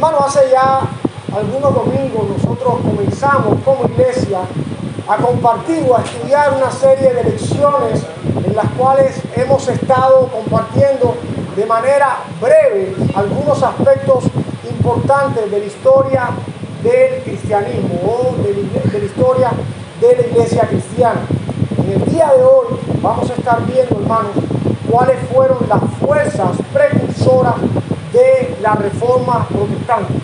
Hermano, hace ya algunos domingos nosotros comenzamos como iglesia a compartir o a estudiar una serie de lecciones en las cuales hemos estado compartiendo de manera breve algunos aspectos importantes de la historia del cristianismo o de la historia de la iglesia cristiana. En el día de hoy vamos a estar viendo, hermanos, cuáles fueron las fuerzas precursoras de la Reforma Protestante.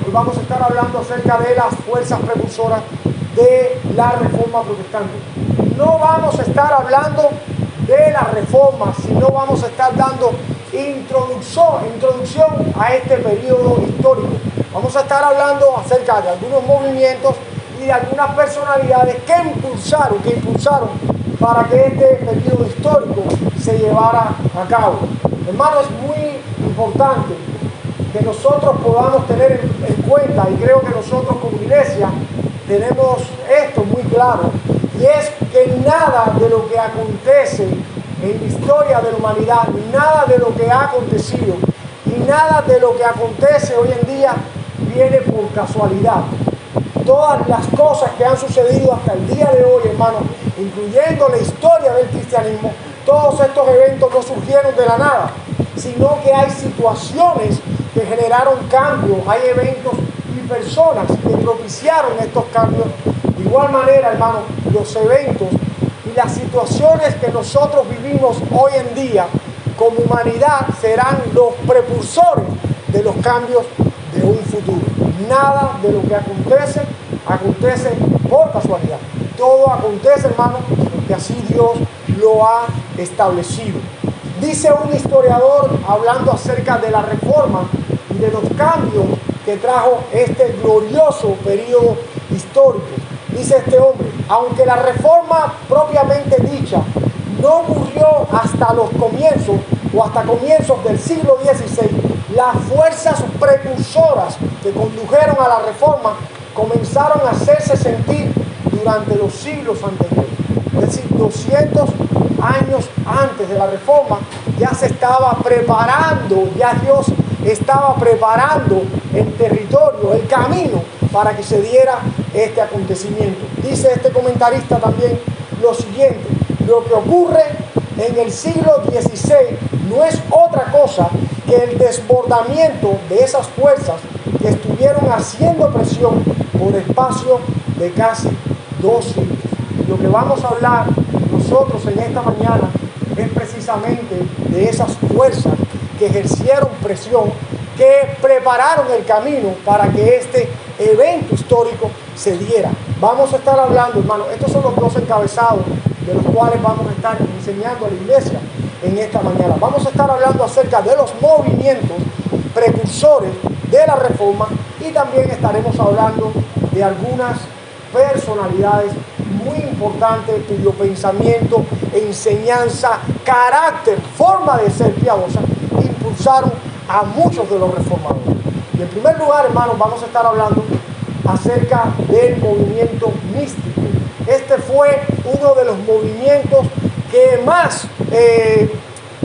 Hoy vamos a estar hablando acerca de las fuerzas precursoras de la Reforma Protestante. No vamos a estar hablando de la Reforma, sino vamos a estar dando introducción a este periodo histórico. Vamos a estar hablando acerca de algunos movimientos y de algunas personalidades que impulsaron para que este periodo histórico se llevara a cabo. Hermano, es muy importante que nosotros podamos tener en cuenta, y creo que nosotros como iglesia tenemos esto muy claro, y es que nada de lo que acontece en la historia de la humanidad, nada de lo que ha acontecido y nada de lo que acontece hoy en día viene por casualidad. Todas las cosas que han sucedido hasta el día de hoy, hermano, incluyendo la historia del cristianismo, todos estos eventos no surgieron de la nada, sino que hay situaciones que generaron cambios, hay eventos y personas que propiciaron estos cambios. De igual manera, hermano, los eventos y las situaciones que nosotros vivimos hoy en día como humanidad serán los precursores de los cambios de un futuro. Nada de lo que acontece por casualidad. Todo acontece, hermano, porque así Dios lo ha establecido. Dice un historiador, hablando acerca de la Reforma y de los cambios que trajo este glorioso periodo histórico. Dice este hombre: aunque la Reforma propiamente dicha no ocurrió hasta los comienzos o hasta comienzos del siglo XVI, las fuerzas precursoras que condujeron a la Reforma comenzaron a hacerse sentir durante los siglos anteriores. Es decir, 200 años antes de la Reforma ya se estaba preparando, ya Dios estaba preparando el territorio, el camino para que se diera este acontecimiento. Dice este comentarista también lo siguiente: lo que ocurre en el siglo XVI no es otra cosa que el desbordamiento de esas fuerzas que estuvieron haciendo presión por espacio de casi 2 siglos. Lo que vamos a hablar nosotros en esta mañana es precisamente de esas fuerzas que ejercieron presión, que prepararon el camino para que este evento histórico se diera. Vamos a estar hablando, hermano, estos son los 2 encabezados de los cuales vamos a estar enseñando a la iglesia en esta mañana. Vamos a estar hablando acerca de los movimientos precursores de la Reforma y también estaremos hablando de algunas personalidades muy importantes cuyo pensamiento, enseñanza, carácter, forma de ser piadosa impulsaron a muchos de los reformadores. Y en primer lugar, hermanos, vamos a estar hablando acerca del movimiento místico. Este fue uno de los movimientos que más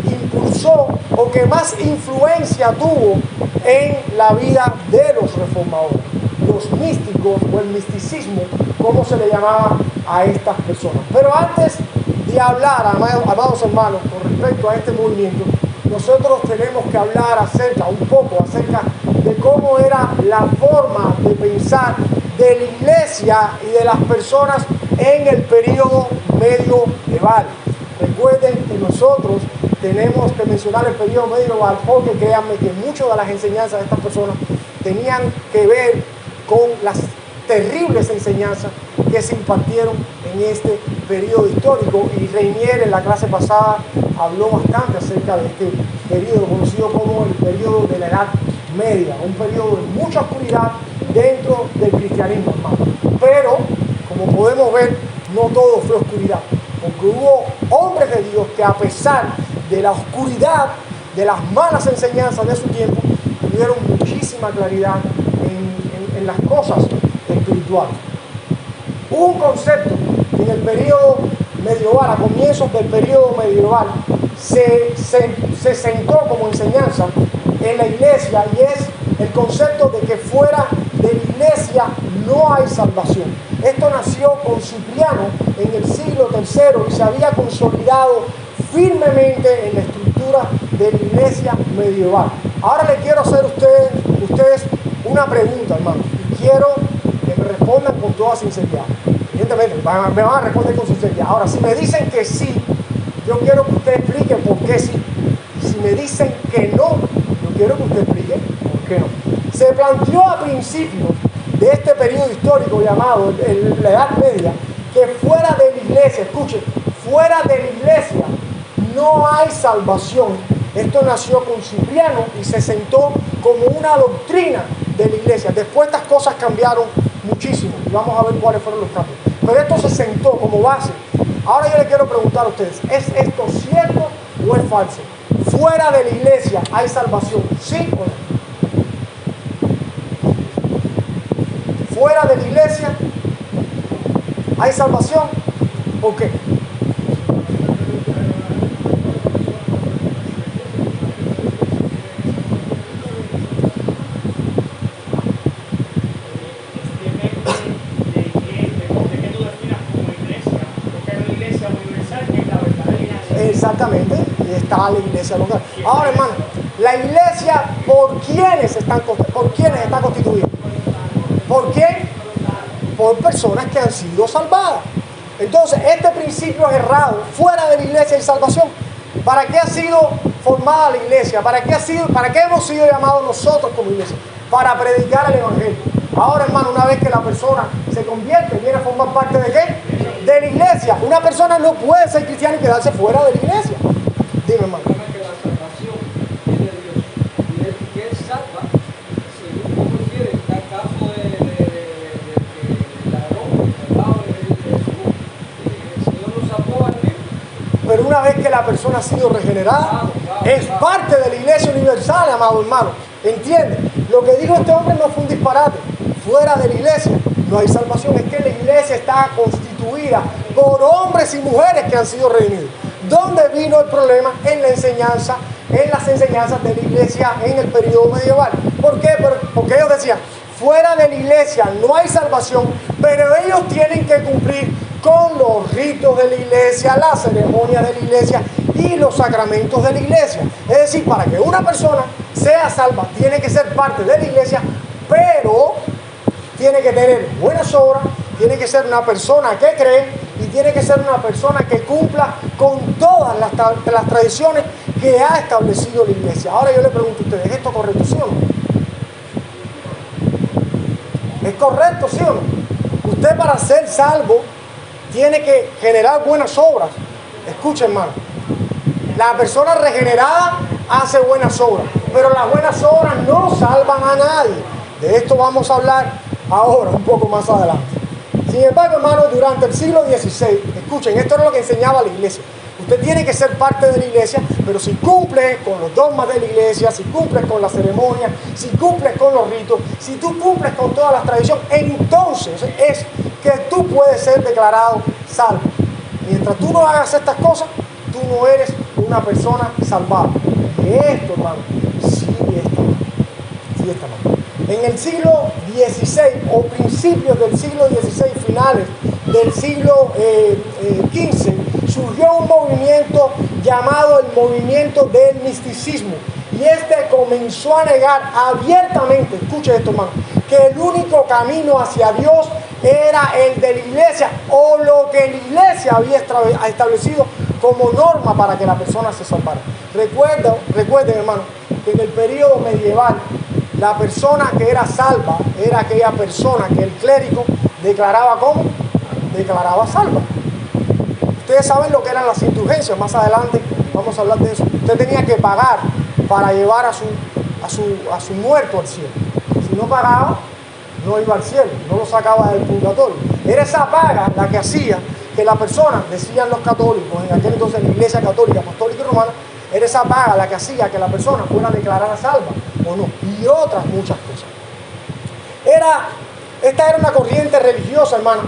impulsó o que más influencia tuvo en la vida de los reformadores. Los místicos o el misticismo, como se le llamaba a estas personas. Pero antes de hablar, amados hermanos, con respecto a este movimiento, nosotros tenemos que hablar un poco acerca de cómo era la forma de pensar de la iglesia y de las personas en el periodo medieval. Recuerden que nosotros tenemos que mencionar el periodo medieval porque créanme que muchas de las enseñanzas de estas personas tenían que ver con las terribles enseñanzas que se impartieron en este periodo histórico, y Reinier en la clase pasada habló bastante acerca de este periodo conocido como el periodo de la Edad Media, un periodo de mucha oscuridad dentro del cristianismo, hermano. Pero, como podemos ver, no todo fue oscuridad, porque hubo hombres de Dios que, a pesar de la oscuridad, de las malas enseñanzas de su tiempo, tuvieron muchísima claridad en las cosas espirituales. Hubo un concepto que en el periodo medieval, a comienzos del periodo medieval, se sentó como enseñanza en la iglesia, y es el concepto de que fuera de la iglesia no hay salvación. Esto nació con Cipriano en el siglo III y se había consolidado firmemente en la estructura de la iglesia medieval. Ahora le quiero hacer a ustedes una pregunta, hermano, y quiero que me respondan con toda sinceridad. Evidentemente, me van a responder con sinceridad. Ahora, si me dicen que sí, yo quiero que usted explique por qué sí. Y si me dicen que no, yo quiero que usted explique por qué no. Se planteó a principios de este periodo histórico llamado la Edad Media, que fuera de la iglesia, escuchen, fuera de la iglesia no hay salvación. Esto nació con Cipriano y se sentó como una doctrina de la iglesia. Después estas cosas cambiaron muchísimo y vamos a ver cuáles fueron los cambios. Pero esto se sentó como base. Ahora yo le quiero preguntar a ustedes, ¿es esto cierto o es falso? Fuera de la iglesia hay salvación, ¿sí o no? Fuera de la iglesia hay salvación. ¿Por qué? Exactamente, y está la iglesia local. Ahora, hermano, la iglesia, ¿por quiénes está constituida? ¿Por qué? Por personas que han sido salvadas. Entonces, este principio es errado. Fuera de la iglesia hay salvación. ¿Para qué ha sido formada la iglesia? ¿Para qué hemos sido llamados nosotros como iglesia? Para predicar el evangelio. Ahora, hermano, una vez que la persona se convierte, viene a formar parte ¿de qué? De la iglesia. Una persona no puede ser cristiana y quedarse fuera de la iglesia. Dime, hermano. Pero una vez que la persona ha sido regenerada, es parte de la iglesia universal, amado hermano. ¿Entiende? Lo que dijo este hombre no fue un disparate. Fuera de la iglesia no hay salvación. Es que la iglesia está constituida por hombres y mujeres que han sido redimidos. ¿Dónde vino el problema? En las enseñanzas de la iglesia en el periodo medieval. ¿Por qué? Porque ellos decían, fuera de la iglesia no hay salvación, pero ellos tienen que cumplir con los ritos de la iglesia, las ceremonias de la iglesia y los sacramentos de la iglesia. Es decir, para que una persona sea salva, tiene que ser parte de la iglesia, pero tiene que tener buenas obras, tiene que ser una persona que cree y tiene que ser una persona que cumpla con todas las tradiciones que ha establecido la iglesia. Ahora yo le pregunto a ustedes, ¿es esto correcto, sí o no? ¿Es correcto, sí o no? Usted para ser salvo tiene que generar buenas obras. Escuchen, hermano, la persona regenerada hace buenas obras, pero las buenas obras no salvan a nadie. De esto vamos a hablar ahora, un poco más adelante. Sin embargo, hermano, durante el siglo XVI, escuchen, esto era lo que enseñaba la iglesia. Usted tiene que ser parte de la iglesia, pero si cumple con los dogmas de la iglesia, si cumple con la ceremonia, si cumple con los ritos, si tú cumples con todas las tradiciones, entonces es que tú puedes ser declarado salvo. Mientras tú no hagas estas cosas, tú no eres una persona salvada. Y esto, hermano, sí está mal. En el siglo XVI o principios del siglo XVI, finales del siglo XV, surgió un movimiento llamado el movimiento del misticismo. Y este comenzó a negar abiertamente, escuche esto, hermano, que el único camino hacia Dios era el de la iglesia o lo que la iglesia había establecido como norma para que la persona se salvara. Recuerden, hermano, que en el periodo medieval la persona que era salva era aquella persona que el clérigo declaraba como, declaraba salva. Ustedes saben lo que eran las indulgencias, más adelante vamos a hablar de eso. Usted tenía que pagar para llevar a su muerto al cielo. Si no pagaba, no iba al cielo, no lo sacaba del purgatorio. Era esa paga la que hacía que la persona, decían los católicos, en aquel entonces la iglesia católica, apostólica y romana, era esa paga la que hacía que la persona fuera declarada salva o no, y otras muchas cosas. Esta era una corriente religiosa, hermanos,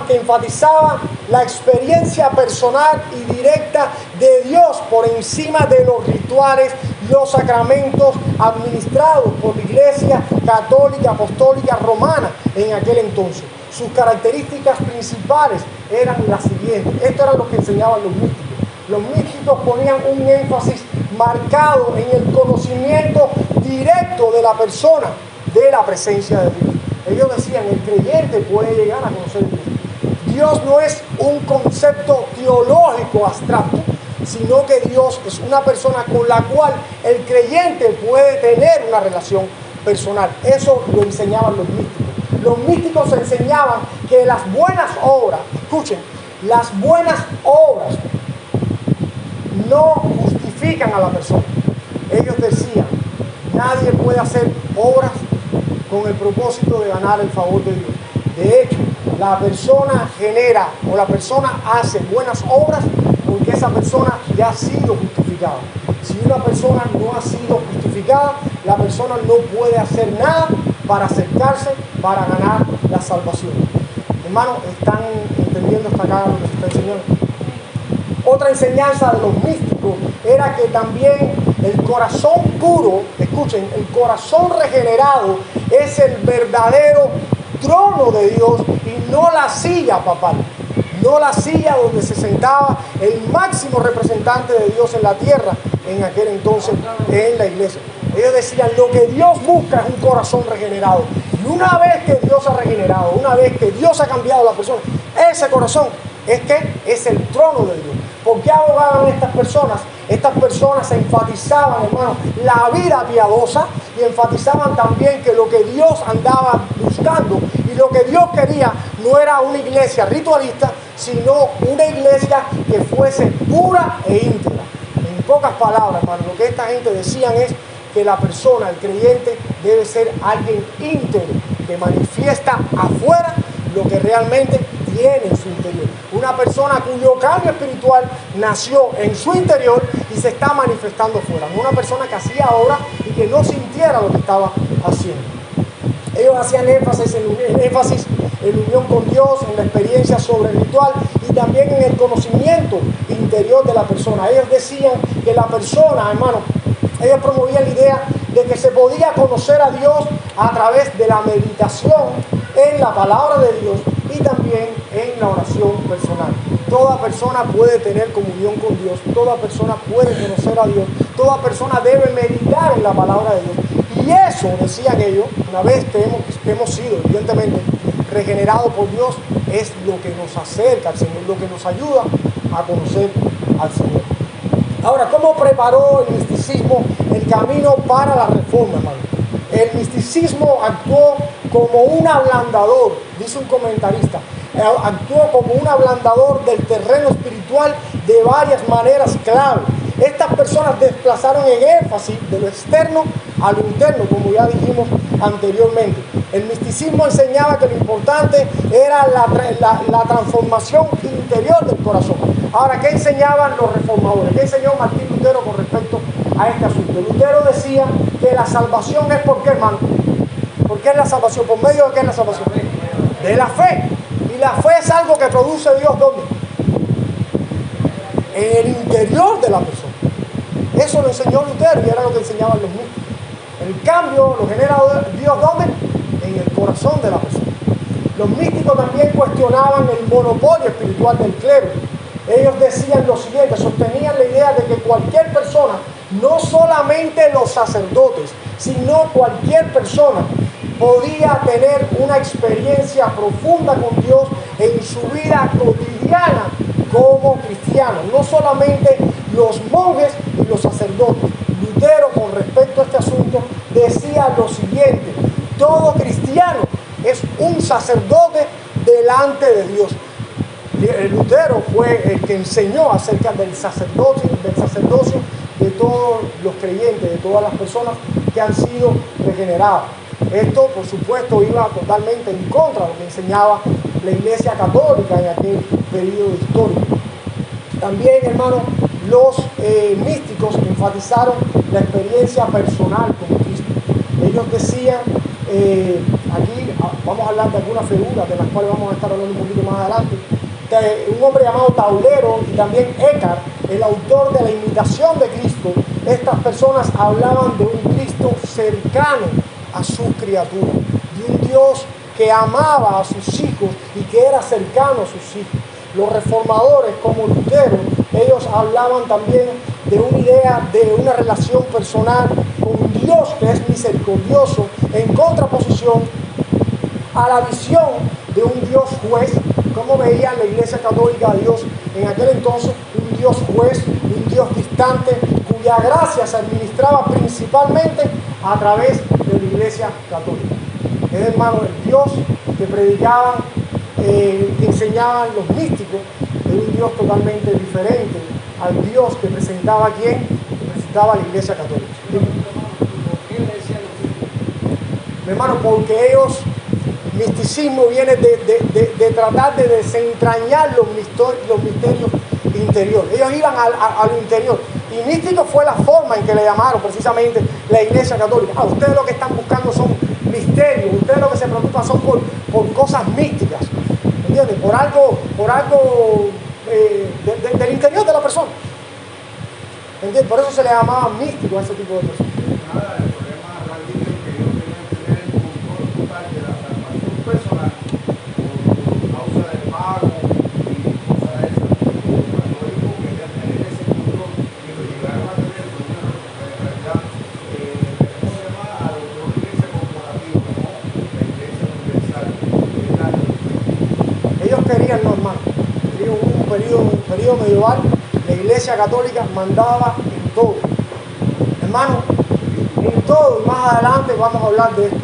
que enfatizaba la experiencia personal y directa de Dios por encima de los rituales, los sacramentos administrados por la Iglesia Católica Apostólica Romana en aquel entonces. Sus características principales eran las siguientes. Esto era lo que enseñaban los místicos. Los místicos ponían un énfasis marcado en el conocimiento directo de la persona de la presencia de Dios. Ellos decían, el creyente puede llegar a conocer a Dios. Dios no es un concepto teológico abstracto, sino que Dios es una persona con la cual el creyente puede tener una relación personal. Eso lo enseñaban los místicos. Los místicos enseñaban que las buenas obras, escuchen, las buenas obras no justifican a la persona. Ellos decían, nadie puede hacer obras con el propósito de ganar el favor de Dios. De hecho, la persona genera o la persona hace buenas obras porque esa persona ya ha sido justificada. Si una persona no ha sido justificada, la persona no puede hacer nada para acercarse, para ganar la salvación. Hermanos, ¿están entendiendo hasta acá lo que se está enseñando? Otra enseñanza de los místicos era que también el corazón puro, escuchen, el corazón regenerado es el verdadero trono de Dios y no la silla papal, no la silla donde se sentaba el máximo representante de Dios en la tierra en aquel entonces en la iglesia. Ellos decían, lo que Dios busca es un corazón regenerado. Y una vez que Dios ha regenerado, una vez que Dios ha cambiado a la persona, ese corazón es el trono de Dios. ¿Por qué abogaban estas personas? Estas personas enfatizaban, hermanos, la vida piadosa y enfatizaban también que lo que Dios andaba buscando y lo que Dios quería no era una iglesia ritualista, sino una iglesia que fuese pura e íntegra. En pocas palabras, hermanos, lo que esta gente decían es que la persona, el creyente, debe ser alguien íntegro, que manifiesta afuera lo que realmente tiene en su interior. Una persona cuyo cambio espiritual nació en su interior y se está manifestando afuera. No una persona que hacía obra y que no sintiera lo que estaba haciendo. Ellos hacían énfasis en unión con Dios, en la experiencia sobrenatural y también en el conocimiento interior de la persona. Ellos decían que la persona, hermano, ellos promovían la idea de que se podía conocer a Dios a través de la meditación en la palabra de Dios y también en la oración personal. Toda persona puede tener comunión con Dios, toda persona puede conocer a Dios, toda persona debe meditar en la palabra de Dios. Y eso, decían ellos, una vez que hemos sido, evidentemente, regenerados por Dios, es lo que nos acerca al Señor, lo que nos ayuda a conocer al Señor. Ahora, ¿cómo preparó el misticismo el camino para la reforma, hermano? El misticismo actuó como un ablandador, dice un comentarista, actuó como un ablandador del terreno espiritual de varias maneras clave. Estas personas desplazaron el énfasis de lo externo a lo interno, como ya dijimos anteriormente. El misticismo enseñaba que lo importante era la transformación interior del corazón. Ahora, ¿qué enseñaban los reformadores? ¿Qué enseñó Martín Lutero con respecto a este asunto? Lutero decía que la salvación es ¿por qué, hermano? ¿Por qué es la salvación? ¿Por medio de qué es la salvación? De la fe. Y la fe es algo que produce Dios, ¿dónde? En el interior de la persona. Eso lo enseñó Lutero y era lo que enseñaban los místicos. El cambio lo genera Dios, ¿dónde? En el corazón de la persona. Los místicos también cuestionaban el monopolio espiritual del clero. Ellos decían lo siguiente, sostenían la idea de que cualquier persona, no solamente los sacerdotes, sino cualquier persona, podía tener una experiencia profunda con Dios en su vida cotidiana como cristiano, no solamente los monjes y los sacerdotes. Lutero, con respecto a este asunto, decía lo siguiente: todo cristiano es un sacerdote delante de Dios. Lutero fue el que enseñó acerca del sacerdocio de todos los creyentes, de todas las personas que han sido regeneradas. Esto, por supuesto, iba totalmente en contra de lo que enseñaba la Iglesia Católica en aquel periodo histórico. También, hermanos, los místicos enfatizaron la experiencia personal con Cristo. Ellos decían, aquí vamos a hablar de algunas figuras de las cuales vamos a estar hablando un poquito más adelante, un hombre llamado Taulero y también Écar, el autor de la imitación de Cristo, estas personas hablaban de un Cristo cercano a su criatura, de un Dios que amaba a sus hijos y que era cercano a sus hijos. Los reformadores como Lutero, ellos hablaban también de una idea de una relación personal con un Dios que es misericordioso, en contraposición a la visión de un Dios juez, como veía la Iglesia Católica a Dios en aquel entonces, un Dios juez, un Dios distante, cuya gracia se administraba principalmente a través de la Iglesia Católica. Es, hermano, el Dios que predicaban, que enseñaban los místicos, era un Dios totalmente diferente al Dios que presentaba ¿quién? Que presentaba la Iglesia Católica. ¿Por qué le decían los Mi hermano, porque ellos, misticismo viene de tratar de desentrañar los misterios interiores. Ellos iban a lo interior. Y místico fue la forma en que le llamaron precisamente la Iglesia Católica. Ustedes lo que están buscando son misterios, ustedes lo que se preocupan son por cosas místicas, ¿entiendes? Por algo del interior de la persona, ¿entiendes? Por eso se le llamaba místico a ese tipo de personas. Nada, el problema radica en que ellos querían tener el control total de la salvación personal por causa del pago y cosas de esas. Los católicos querían tener ese control y lo llegaron a tener por una realidad, ¿cómo se llama? A lo que una iglesia corporativa, no la iglesia universal. Ellos querían, no, hermano, querían un periodo medieval, la Iglesia Católica mandaba en todo, hermano, en todo, y más adelante vamos a hablar de esto.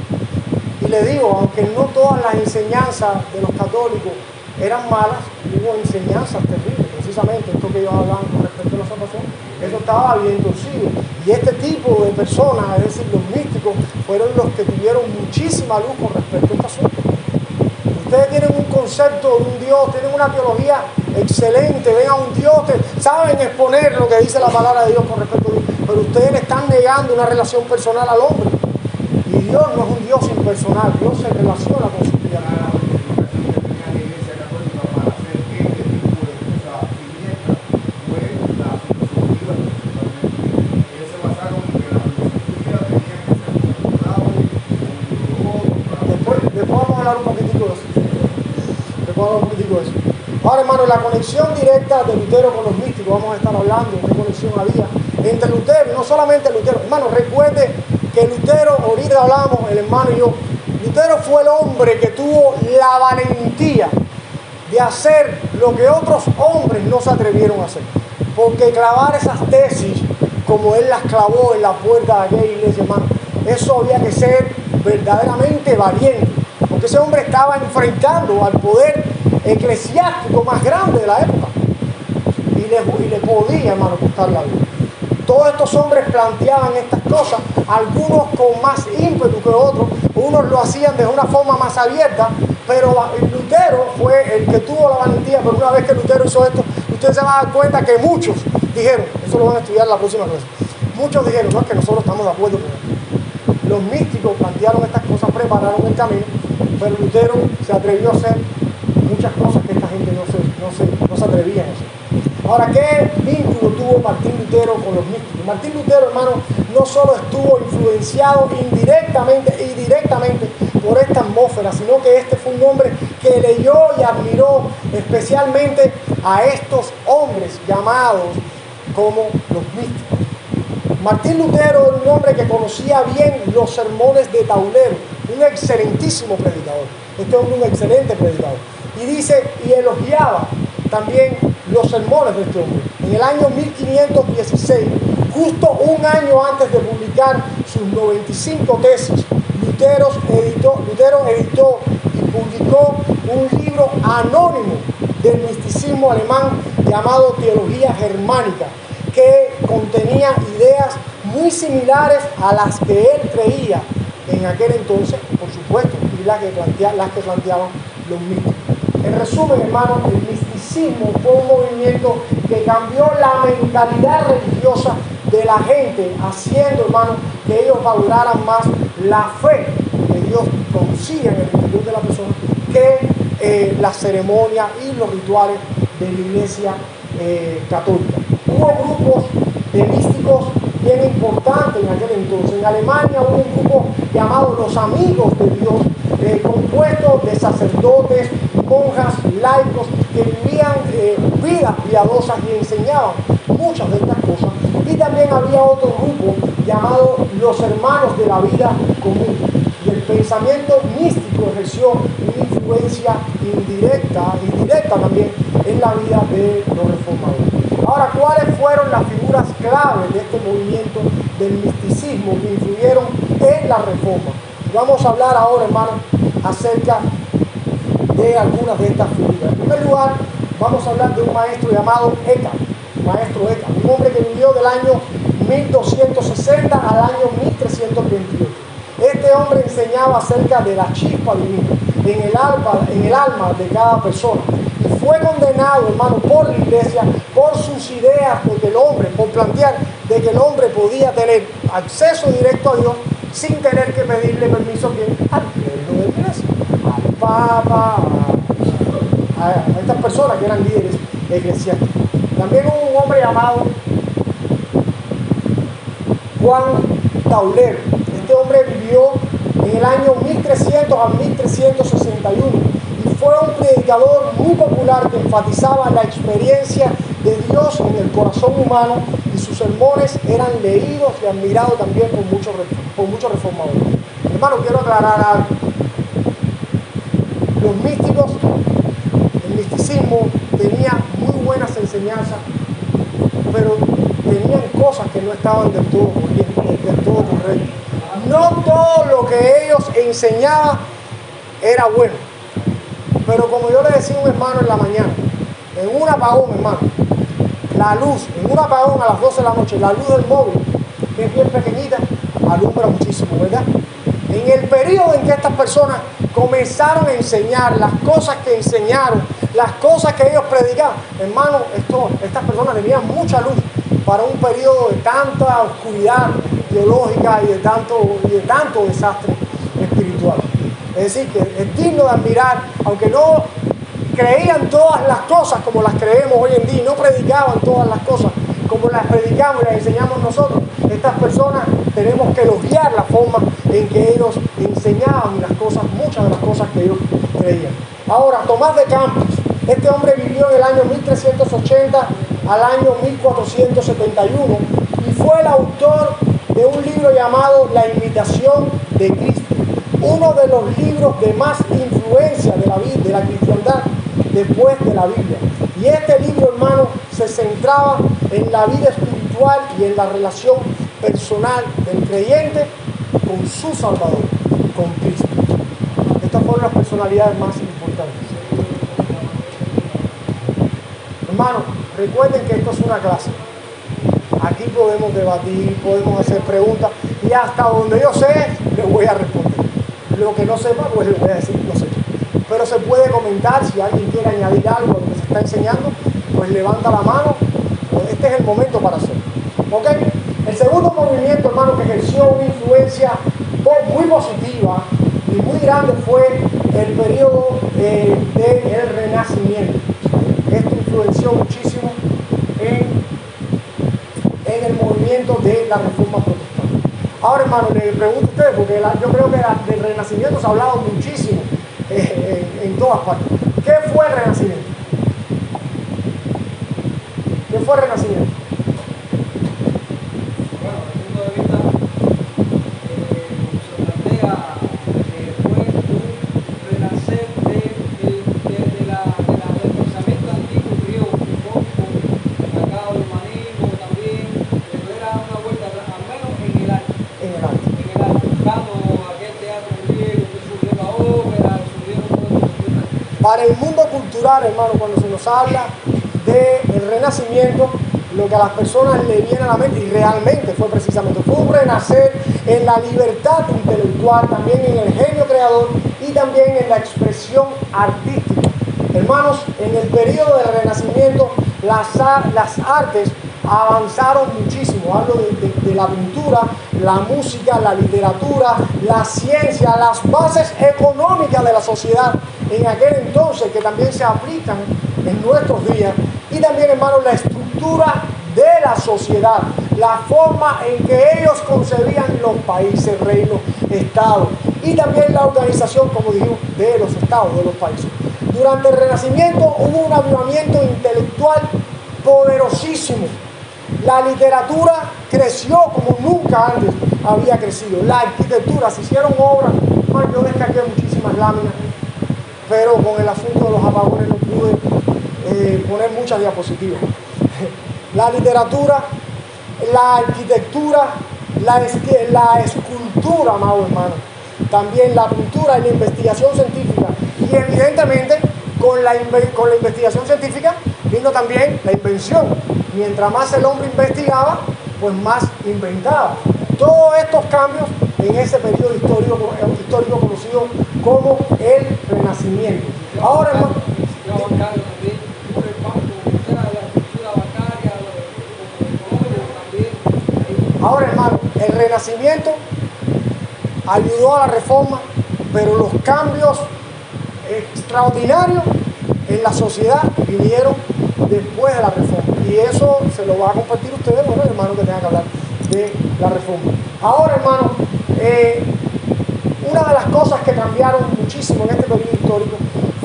Y le digo, aunque no todas las enseñanzas de los católicos eran malas, hubo enseñanzas terribles, precisamente esto que ellos hablaban con respecto a la salvación, eso estaba bien torcido. Y este tipo de personas, es decir, los místicos, fueron los que tuvieron muchísima luz con respecto a este asunto. Ustedes tienen un concepto de un Dios, tienen una teología excelente, ven a un Dios que saben exponer lo que dice la palabra de Dios con respecto a Dios, pero ustedes le están negando una relación personal al hombre. Y Dios no es un Dios impersonal, Dios se relaciona con su criatura. Después vamos a hablar un poquitico de eso. Ahora, hermano, la conexión directa de Lutero con los místicos, vamos a estar hablando de qué conexión había entre Lutero, y no solamente Lutero. Hermano, recuerde que Lutero, ahorita hablamos, el hermano y yo, Lutero fue el hombre que tuvo la valentía de hacer lo que otros hombres no se atrevieron a hacer. Porque clavar esas tesis, como él las clavó en la puerta de aquella iglesia, hermano, eso había que ser verdaderamente valiente. Porque ese hombre estaba enfrentando al poder eclesiástico más grande de la época. Y le podía, hermano, costar la vida. Todos estos hombres planteaban estas cosas, algunos con más ímpetu que otros, unos lo hacían de una forma más abierta, pero Lutero fue el que tuvo la valentía. Pero una vez que Lutero hizo esto, ustedes se van a dar cuenta que muchos dijeron, eso lo van a estudiar en la próxima clase, muchos dijeron, no es que nosotros estamos de acuerdo con esto. Los místicos plantearon estas cosas, prepararon el camino, pero Lutero se atrevió a hacer muchas cosas que esta gente no se atrevía a hacer. Ahora, ¿qué vínculo tuvo Martín Lutero con los místicos? Martín Lutero, hermano, no solo estuvo influenciado indirectamente y directamente por esta atmósfera, sino que este fue un hombre que leyó y admiró especialmente a estos hombres llamados como los místicos. Martín Lutero era un hombre que conocía bien los sermones de Taulero, un excelentísimo predicador. Este hombre es un excelente predicador. Y dice, y elogiaba también los sermones de este hombre. En el año 1516, justo un año antes de publicar sus 95 tesis, Lutero editó y publicó un libro anónimo del misticismo alemán llamado Teología Germánica, que contenía ideas muy similares a las que él creía en aquel entonces, por supuesto, y las que planteaban los místicos. En resumen, hermano, el misticismo fue un movimiento que cambió la mentalidad religiosa de la gente, haciendo, hermano, que ellos valoraran más la fe que Dios producía en el interior de la persona que las ceremonias y los rituales de la Iglesia católica. Hubo grupos de místicos bien importantes en aquel entonces. En Alemania hubo un grupo llamado los Amigos de Dios, compuesto de sacerdotes, monjas, laicos, que vivían vidas piadosas y enseñaban muchas de estas cosas. Y también había otro grupo llamado los Hermanos de la Vida Común. Y el pensamiento místico ejerció una influencia indirecta también en la vida de los reformadores. Ahora, ¿cuáles fueron las figuras claves de este movimiento del misticismo que influyeron en la reforma? Vamos a hablar ahora, hermanos, acerca de algunas de estas figuras. En primer lugar, vamos a hablar de un maestro llamado Eckhart, un hombre que vivió del año 1260 al año 1328. Este hombre enseñaba acerca de la chispa divina en el alma de cada persona. Y fue condenado, hermano, por la iglesia, por sus ideas de que el hombre, por plantear de que el hombre podía tener acceso directo a Dios sin tener que pedirle permiso al clérigo de la iglesia, al papa, a estas personas que eran líderes eclesiásticos. También hubo un hombre llamado Juan Tauler. Este hombre vivió en el año 1300 a 1361 y fue un predicador muy popular que enfatizaba la experiencia de Dios en el corazón humano, y sus sermones eran leídos y admirados también por muchos reformadores. Hermano, quiero aclarar algo. Los místicos, el misticismo tenía muy buenas enseñanzas, pero tenían cosas que no estaban del todo correctas. No todo lo que ellos enseñaban era bueno. Pero como yo le decía a un hermano en la mañana, en un apagón, hermano, la luz, en un apagón a las 12 de la noche, la luz del móvil, que es bien pequeñita, alumbra muchísimo, ¿verdad? En el periodo en que estas personas comenzaron a enseñar las cosas que enseñaron, las cosas que ellos predicaban, hermano, estas personas tenían mucha luz para un periodo de tanta oscuridad teológica y de tanto desastre espiritual. Es decir, que es digno de admirar, aunque no creían todas las cosas como las creemos hoy en día, y no predicaban todas las cosas como las predicamos y las enseñamos nosotros. Estas personas tenemos que elogiar la forma en que ellos enseñaban muchas de las cosas que ellos creían. Ahora, Tomás de Campos, este hombre vivió en el año 1380 al año 1471 y fue el autor de un libro llamado La Imitación de Cristo, uno de los libros de más influencia de la cristiandad después de la Biblia. Y este libro, hermano, se centraba en la vida espiritual y en la relación personal del creyente con su Salvador, con Cristo. Estas fueron las personalidades más importantes. Hermano, recuerden que esto es una clase. Aquí podemos debatir, podemos hacer preguntas, y hasta donde yo sé, les voy a responder. Lo que no sepa, pues les voy a decir, no sé. Pero se puede comentar, si alguien quiere añadir algo a lo que se está enseñando, pues levanta la mano. Este es el momento para hacerlo. ¿Ok? El segundo movimiento, hermano, que ejerció una influencia muy positiva y muy grande fue el periodo del Renacimiento. Esto influenció muchísimo en el movimiento de la Reforma Protestante. Ahora, hermano, le pregunto a ustedes, porque yo creo que del Renacimiento se ha hablado muchísimo en todas partes. ¿Qué fue el Renacimiento? ¿Qué fue el Renacimiento? Bueno, desde el punto de vista, se plantea que fue un renacer del pensamiento antiguo griego, un poco marcado del humanismo también, pero era una vuelta al menos en el arte, buscando aquel teatro griego que surgió la ópera, surgieron todos los. Para el mundo cultural, hermano, cuando se nos habla del Renacimiento, lo que a las personas le viene a la mente, y realmente fue precisamente, fue un renacer en la libertad intelectual, también en el genio creador y también en la expresión artística. Hermanos, en el periodo del Renacimiento, las artes avanzaron muchísimo. Hablo de la pintura, la música, la literatura, la ciencia, las bases económicas de la sociedad en aquel entonces, que también se aplican en nuestros días. Y también, hermanos, la estructura de la sociedad, la forma en que ellos concebían los países, reinos, estados, y también la organización, como dijimos, de los estados, de los países. Durante el Renacimiento hubo un avivamiento intelectual poderosísimo. La literatura creció como nunca antes había crecido. La arquitectura, se hicieron obras. Bueno, yo descargué muchísimas láminas, pero con el asunto de los apagones no pude poner muchas diapositivas. La literatura, la arquitectura, la escultura, amado hermano, también la pintura y la investigación científica. Y evidentemente con la investigación científica vino también la invención. Mientras más el hombre investigaba, pues más inventaba. Todos estos cambios en ese periodo histórico conocido como el Renacimiento. Ahora, hermano, el Renacimiento ayudó a la Reforma, pero los cambios extraordinarios en la sociedad vinieron después de la Reforma. Y eso se lo va a compartir ustedes, bueno, hermano, que tengan que hablar de la Reforma. Ahora, hermano, una de las cosas que cambiaron muchísimo en este periodo histórico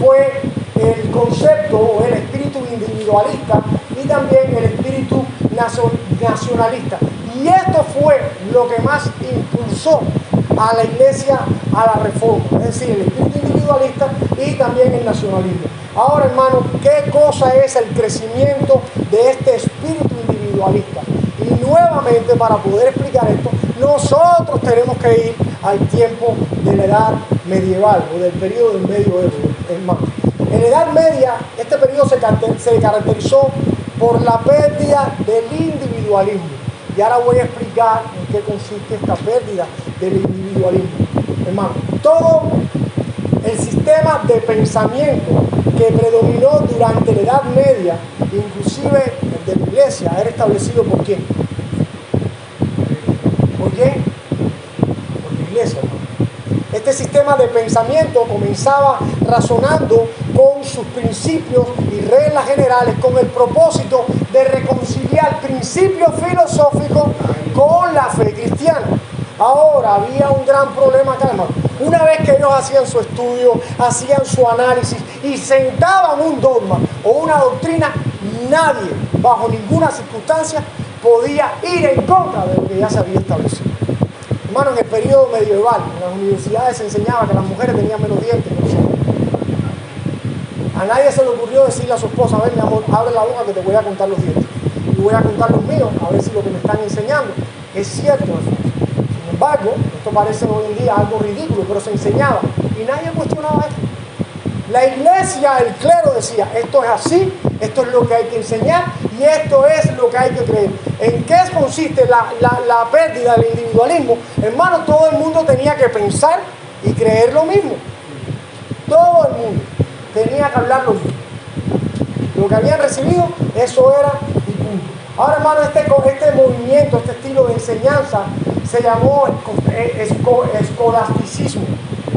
fue el concepto o el espíritu individualista y también el espíritu nacionalista. Y esto fue lo que más impulsó a la iglesia a la Reforma, es decir, el espíritu individualista y también el nacionalismo. Ahora, hermano, ¿qué cosa es el crecimiento de este espíritu individualista? Y nuevamente, para poder explicar esto, nosotros tenemos que ir al tiempo de la edad medieval o del periodo del medioevo, hermano. En la Edad Media, este periodo se caracterizó por la pérdida del individualismo. Y ahora voy a explicar en qué consiste esta pérdida del individualismo. Hermano, todo el sistema de pensamiento que predominó durante la Edad Media, inclusive el de la iglesia, era establecido ¿por quién? ¿Por quién? Por la iglesia, hermano. Este sistema de pensamiento comenzaba razonando con sus principios y reglas generales con el propósito de reconciliar principios filosóficos con la fe cristiana. Ahora había un gran problema acá, hermano. Una vez que ellos hacían su estudio, hacían su análisis y sentaban un dogma o una doctrina, nadie, bajo ninguna circunstancia, podía ir en contra de lo que ya se había establecido. Hermano, en el periodo medieval, en las universidades se enseñaba que las mujeres tenían menos dientes que los hombres. A nadie se le ocurrió decirle a su esposa: a ver, mi amor, abre la boca que te voy a contar los dientes. Y voy a contar los míos, a ver si lo que me están enseñando es cierto. Sin embargo, esto parece hoy en día algo ridículo, pero se enseñaba y nadie cuestionaba esto. La iglesia, el clero decía: esto es así, esto es lo que hay que enseñar y esto es lo que hay que creer. ¿En qué consiste la pérdida del individualismo? Hermano, todo el mundo tenía que pensar y creer lo mismo. Todo el mundo tenía que hablar lo mismo. Lo que habían recibido, eso era y punto. Ahora, hermano, este movimiento, este estilo de enseñanza se llamó escolasticismo,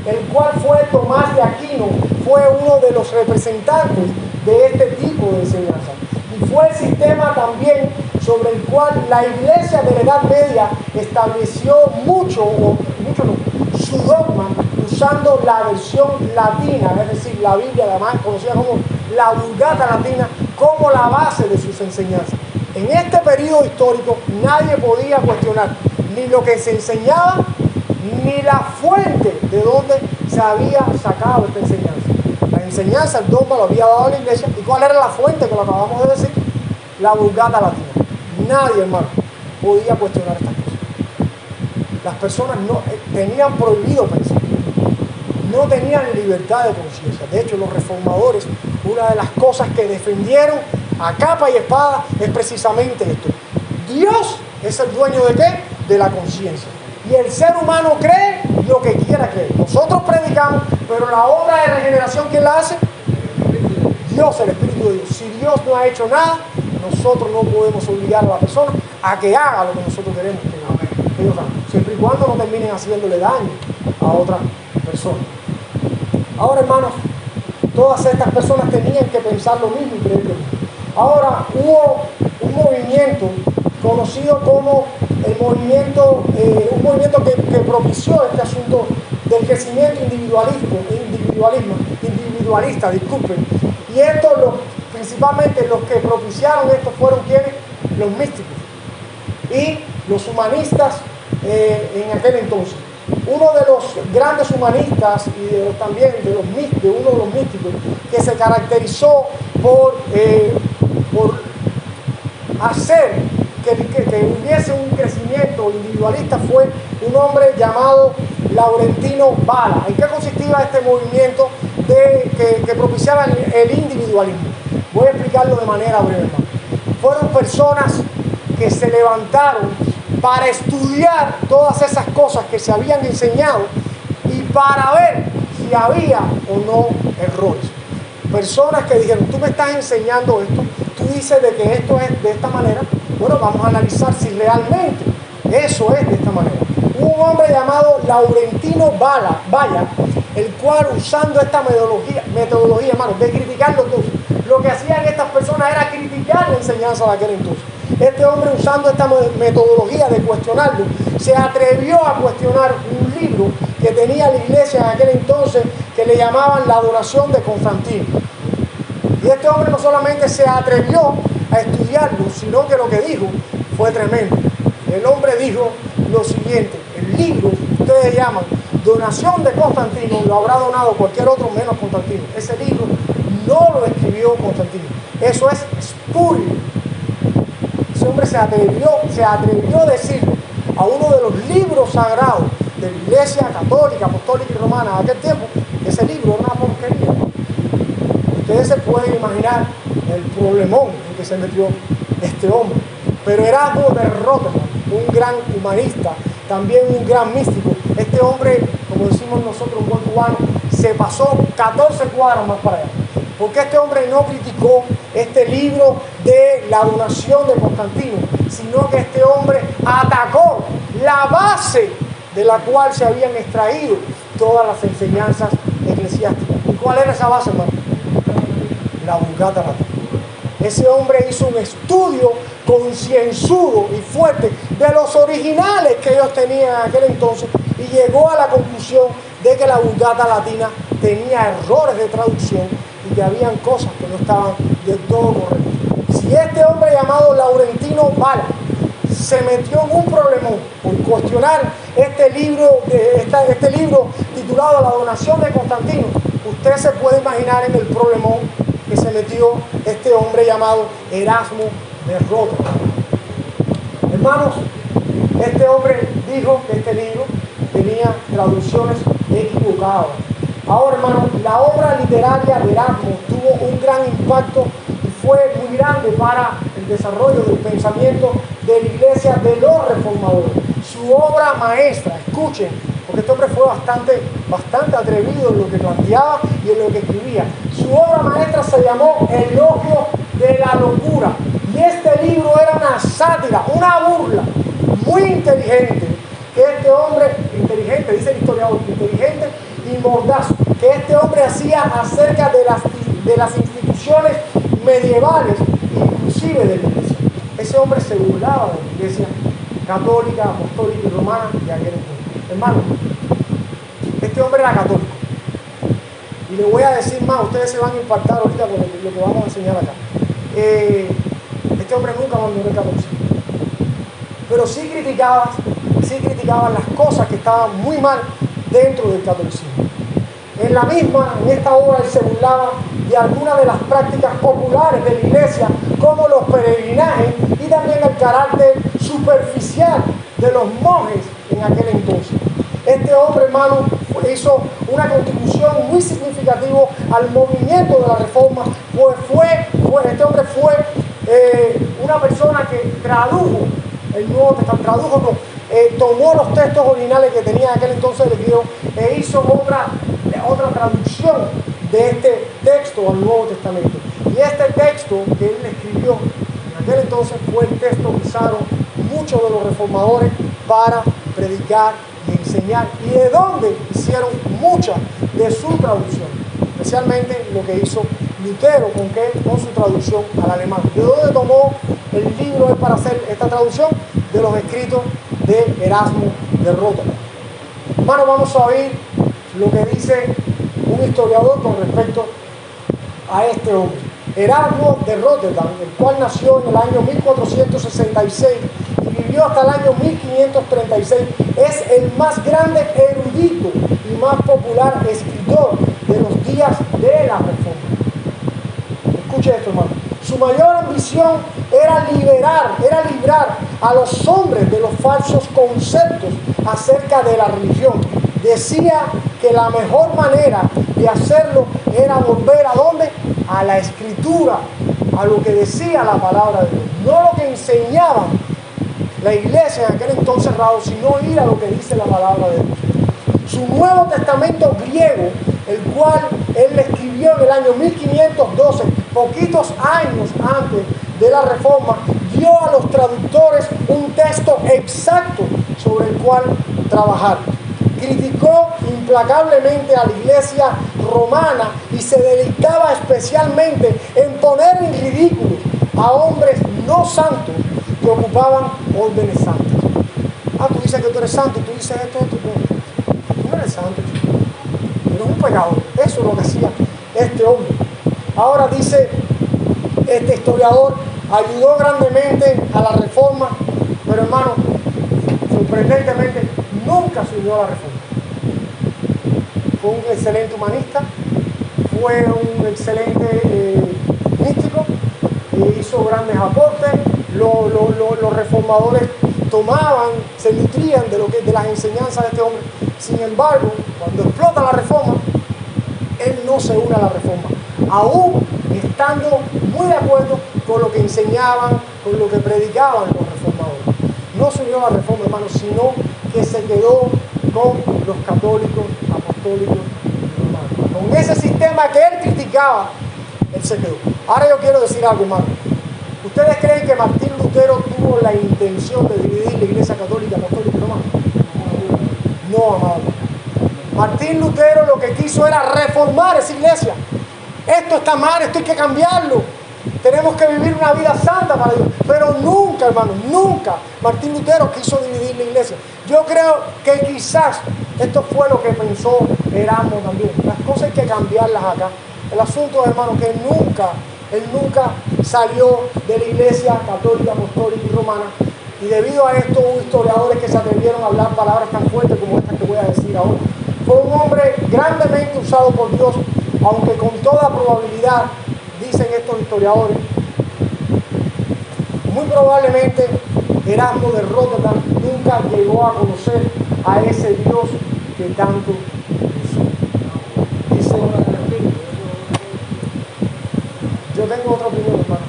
el cual fue Tomás de Aquino, fue uno de los representantes de este tipo de enseñanza. Y fue el sistema también sobre el cual la iglesia de la Edad Media estableció su dogma, usando la versión latina, es decir, la Biblia, además conocida como la Vulgata Latina, como la base de sus enseñanzas. En este periodo histórico nadie podía cuestionar ni lo que se enseñaba, ni la fuente de donde se había sacado esta enseñanza. La enseñanza, el dogma, lo había dado la iglesia. ¿Y cuál era la fuente que lo acabamos de decir? La Vulgata Latina. Nadie, hermano, podía cuestionar estas cosas. Las personas no tenían prohibido pensar. No tenían libertad de conciencia. De hecho, los reformadores, una de las cosas que defendieron a capa y espada es precisamente esto. Dios es el dueño ¿de qué? De la conciencia. Y el ser humano cree lo que quiera creer. Nosotros predicamos, pero la obra de regeneración, ¿quién la hace? Dios, el Espíritu de Dios. Si Dios no ha hecho nada, nosotros no podemos obligar a la persona a que haga lo que nosotros queremos que ellos hagan, siempre y cuando no terminen haciéndole daño a otra persona. Ahora, hermanos, todas estas personas tenían que pensar lo mismo y creer lo mismo. Ahora, hubo un movimiento conocido como el movimiento, un movimiento que propició este asunto del crecimiento individualista, disculpen. Y esto, principalmente los que propiciaron esto fueron ¿quiénes? Los místicos y los humanistas en aquel entonces. Uno de los grandes humanistas y también de uno de los místicos que se caracterizó por hacer que hubiese un crecimiento individualista fue un hombre llamado Laurentino Valla. ¿En qué consistía este movimiento que propiciaba el individualismo? Voy a explicarlo de manera breve. Fueron personas que se levantaron para estudiar todas esas cosas que se habían enseñado y para ver si había o no errores. Personas que dijeron, tú me estás enseñando esto, tú dices de que esto es de esta manera, bueno, vamos a analizar si realmente eso es de esta manera. Hubo un hombre llamado Laurentino Valla, el cual usando esta metodología, hermanos, de criticarlo todo, lo que hacían estas personas era criticar la enseñanza de aquel entonces. Este hombre, usando esta metodología de cuestionarlo, se atrevió a cuestionar un libro que tenía la iglesia en aquel entonces que le llamaban La Adoración de Constantino. Y este hombre no solamente se atrevió a estudiarlo, sino que lo que dijo fue tremendo. El hombre dijo lo siguiente: el libro que ustedes llaman Donación de Constantino lo habrá donado cualquier otro menos Constantino. Ese libro no lo escribió Constantino. Eso es espurio. Ese hombre se atrevió a decir a uno de los libros sagrados de la Iglesia Católica, Apostólica y Romana de aquel tiempo, que ese libro era una porquería. Ustedes se pueden imaginar el problemón en que se metió este hombre. Pero Erasmo de Rotterdam, un gran humanista, también un gran místico, este hombre, como decimos nosotros, un buen cubano, se pasó 14 cuadras más para allá. Porque este hombre no criticó este libro de la donación de Constantino, sino que este hombre atacó la base de la cual se habían extraído todas las enseñanzas eclesiásticas. ¿Y cuál era esa base, hermano? La Vulgata Latina. Ese hombre hizo un estudio concienzudo y fuerte de los originales que ellos tenían en aquel entonces y llegó a la conclusión de que la Vulgata Latina tenía errores de traducción y que habían cosas que no estaban del todo correctas. Si este hombre llamado Laurentino Valla se metió en un problemón por cuestionar este libro titulado La Donación de Constantino, usted se puede imaginar en el problemón que se metió este hombre llamado Erasmo de Rotterdam. Hermanos, este hombre dijo que este libro tenía traducciones equivocadas. Ahora, hermanos, la obra literaria de Erasmo tuvo un gran impacto y fue muy grande para el desarrollo del pensamiento de la iglesia de los reformadores. Su obra maestra, escuchen, porque este hombre fue bastante atrevido en lo que planteaba y en lo que escribía. Su obra maestra se llamó Elogio de la Locura. Y este libro era una sátira, una burla muy inteligente. Que este hombre, inteligente, dice el historiador, inteligente y mordaz, que este hombre hacía acerca de las instituciones medievales, inclusive de la iglesia. Ese hombre se burlaba de la iglesia católica, apostólica y romana de aquel entonces. Hermano, este hombre era católico. Y le voy a decir más, ustedes se van a impactar ahorita con lo que vamos a enseñar acá. Este hombre nunca abandonó el catolicismo. Pero sí criticaban las cosas que estaban muy mal dentro del catolicismo. En esta obra él se burlaba de algunas de las prácticas populares de la iglesia, como los peregrinajes y también el carácter superficial de los monjes en aquel entonces. Este hombre, hermano, hizo una contribución muy significativa al movimiento de la Reforma, pues este hombre fue una persona que tradujo el Nuevo Testamento, tomó los textos originales que tenía en aquel entonces el griego e hizo otra traducción de este texto al Nuevo Testamento. Y este texto que él escribió en aquel entonces fue el texto que usaron muchos de los reformadores para predicar y enseñar, y de donde hicieron muchas de su traducción, especialmente lo que hizo Lutero con su traducción al alemán. ¿De dónde tomó el libro para hacer esta traducción? De los escritos de Erasmo de Rotterdam. Hermano, vamos a oír lo que dice un historiador con respecto a este hombre. Erasmo de Rotterdam, el cual nació en el año 1466 y vivió hasta el año 1536, es el más grande erudito y más popular escritor de los días de la Reforma. Escuche esto, hermano. Su mayor ambición era librar a los hombres de los falsos conceptos acerca de la religión. Decía que la mejor manera de hacerlo era volver ¿a dónde? A la Escritura, a lo que decía la palabra de Dios. No lo que enseñaba la iglesia en aquel entonces cerrado, sino ir a lo que dice la palabra de Dios. Su Nuevo Testamento griego, el cual él escribió en el año 1512, poquitos años antes de la Reforma, dio a los traductores un texto exacto sobre el cual trabajar. Criticó implacablemente a la iglesia romana y se dedicaba especialmente en poner en ridículo a hombres no santos que ocupaban órdenes santas. Ah, tú dices que tú eres santo y tú dices esto. Tú no eres santo, chico. Tú eres un pecador. Eso es lo que hacía este hombre. Ahora dice este historiador, ayudó grandemente a la Reforma, pero hermano, sorprendentemente nunca se unió a la Reforma. Fue un excelente humanista, fue un excelente místico, hizo grandes aportes. Los reformadores tomaban, se nutrían de las enseñanzas de este hombre. Sin embargo, cuando explota la Reforma, él no se une a la Reforma, aún estando muy de acuerdo con lo que enseñaban, con lo que predicaban los reformadores. No se unió a la Reforma, hermano, sino que se quedó con los católicos, apostólicos y romanos. Con ese sistema que él criticaba, él se quedó. Ahora yo quiero decir algo, hermano. ¿Ustedes creen que Martín Lutero tuvo la intención de dividir la iglesia católica, apostólica y romana? No, amado. Martín Lutero lo que quiso era reformar esa iglesia. Esto está mal, esto hay que cambiarlo. Tenemos que vivir una vida santa para Dios. Pero nunca, hermano, nunca Martín Lutero quiso dividir la iglesia. Yo creo que quizás esto fue lo que pensó Erasmo también. Las cosas hay que cambiarlas acá. El asunto es, hermano, que él nunca salió de la iglesia católica, apostólica y romana. Y debido a esto hubo historiadores que se atrevieron a hablar palabras tan fuertes como estas que voy a decir ahora. Fue un hombre grandemente usado por Dios, aunque con toda probabilidad, dicen estos historiadores, muy probablemente Erasmo de Rotterdam nunca llegó a conocer a ese Dios que tanto usó. Dice, yo tengo otra opinión, hermano.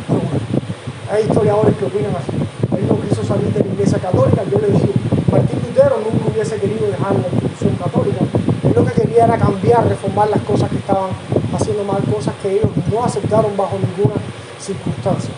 Hay historiadores que opinan así. Él no quiso salir de la iglesia católica. Yo le digo, Martín Lutero nunca hubiese querido dejar la institución católica. Él lo que quería era cambiar, reformar las cosas que estaban haciendo mal, cosas que ellos no aceptaron bajo ninguna circunstancia.